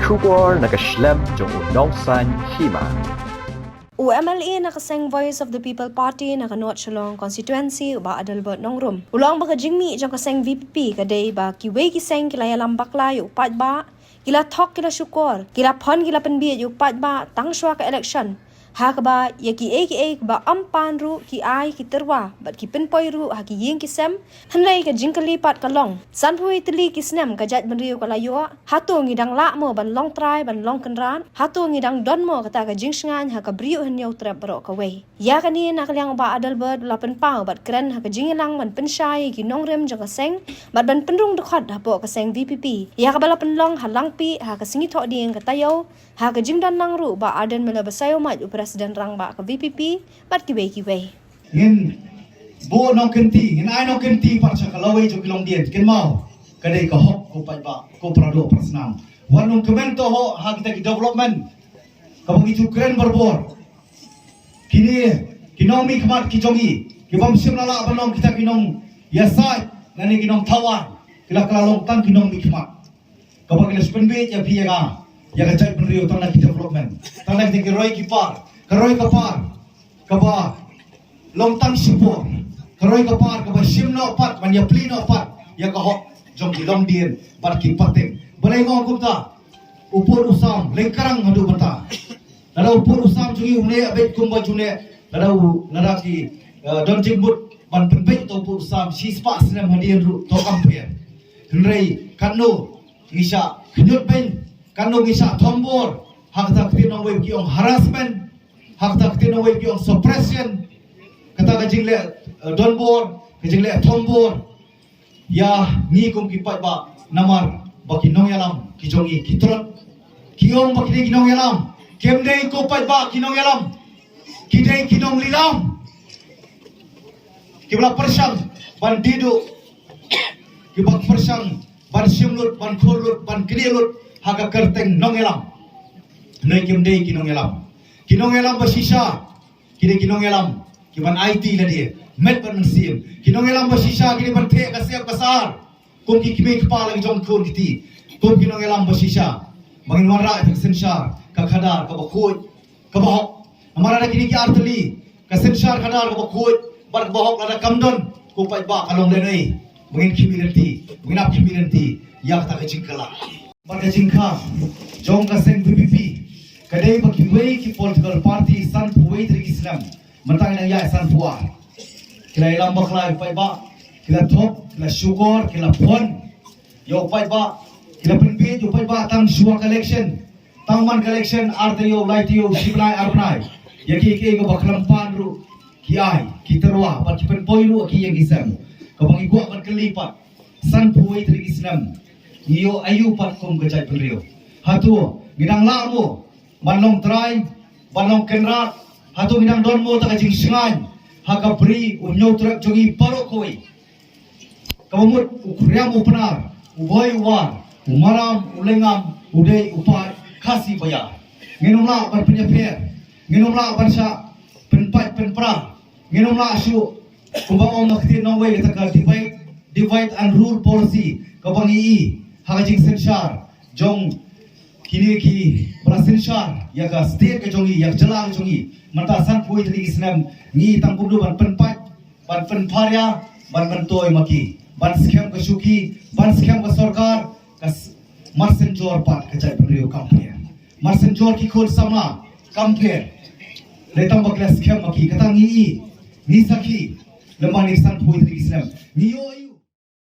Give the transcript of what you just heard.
syukur nakaslem jong unongsan hima. UMLA nakaseng Voice of the People Party nakanuat shalong constituency ba Adalbert Nongrum. Ulang baka jingmi jang kaseng VPP kadai ba kiwe kiseng kilaya lambak la yu pat ba kila thok kila syukur kila phon kila penbiet yu pat ba tang shwa ka election. Ha ka ba ya ki ba ampan ru ki ai ki terwa bat ki penpoi ru ha ki yeng ki sem hanlai ka jingkali pat kalong sanpui teli ki snem ka jat benriu ka layo hatu ngidang la mo ban long try ban long kenran hatu ngidang don mo kata ka jing sngan ha ka briu han yau trap bro ka we ya ka ni nak liang ba Adalbert la pen pau bat kren ha ka jing lang ban pen shai ki nongrem jang ka seng bat ban penrung dekat ha po ka seng VPP ya ka bala pen long halang pi ha ka singi thok ding ka tayo ha ka jing don nang ru ba aden mela basayo mat Presiden rang ba ka VPP bat kiwe ngin bo nong kenti ngin ai nong kenti par cha kalawai jo kilong dien ken mau kadai ka hok ko pai ba ko prado prasnam wanung kemento ho ha kita ki development ka bang itu keren berbor kini kinomi kmat ki jongi ki bam sim lala banong kita kinong yasai nani kinong tawan kila kala long tang kinong mi kmat ka bang ila spenbe ya piega ya ka chai penrio tang ki development tang ki roi ki par karoi kapar kaba longtang sipor karoi kapar kaba simno pat man ya plino pat ya ka hok jong ki long dien bat ki pating balai ngo kumta upur usam lengkarang hadu bata lada upur usam jungi une abet kumba june lada ki don jimbut ban penpet to upur usam si spa sinem hadien ru to kampian henrei kanno ngisa knyut ben kanno ngisa thombor hakta ktinong we ki ong harassment hakta ktina way yung suppression kata ka jingle donbor ka jingle thombor ya ni kum ki pat ba namar ba kinong yalam ki jongi kitrot kiong ba kinong yalam kemdei ko pat ba kinong yalam kidei kinong lilam kibla persang ban didu kibak persang ban simlut ban khurlut ban kinilut haga kerteng nong yalam nei kemdei kinong yalam kinong elam basisa kini kinong elam kiban IT la dia met ban mensim kinong elam basisa kini ban the ka siap kasar kum ki kibe kepala ki jong kun kiti kum kinong elam basisa bangin wara ka sensar ka khadar ka bakut ka bahok amara kini ki artli ka sensar khadar ka bakut bar bahok ada kamdon ku pai ba kalong lenai bangin community bangin ap community yak ta ka jingkala bar ka jingkha jong ka seng VPP kadai bagi way ki political party san puway dari Islam mentang nang ya san puwa kila ilang bakla pai ba kila top kila syukur kila pon yo pai ba kila penbit yo pai ba tang suwa collection tang man collection arte yo light yo siblai arnai yaki ke go baklam pan ru ki ai ki terwa pat ki pen poi ru ki yang Islam ka bang igwa kan kelipat san puway dari Islam yo ayu pat kom gajai penrio hatu gidang lamu banong try banong kenrat hatu minang don mo ta jing singan haka bri unyo trak jongi paro koi kamut ukriam upnar uboy war umaram ulengam udai upat kasi bayar nginumla ban penyeper nginumla ban sa penpat penpra nginumla asu kumbang makti no way ta divide and rule policy kabangi haka jing sensar jong kini ki prasensar ya ka state ke jongi ya jelang jongi mata san pui tri Islam ni tang pundu ban penpat ban penparya ban bentoi maki ban scam ke suki ban scam ke sarkar kas marsen jor pat ke jai brio campaign marsen jor ki khol sama campaign letam bakla scam maki kata ni sakhi lemani san pui tri Islam ni yo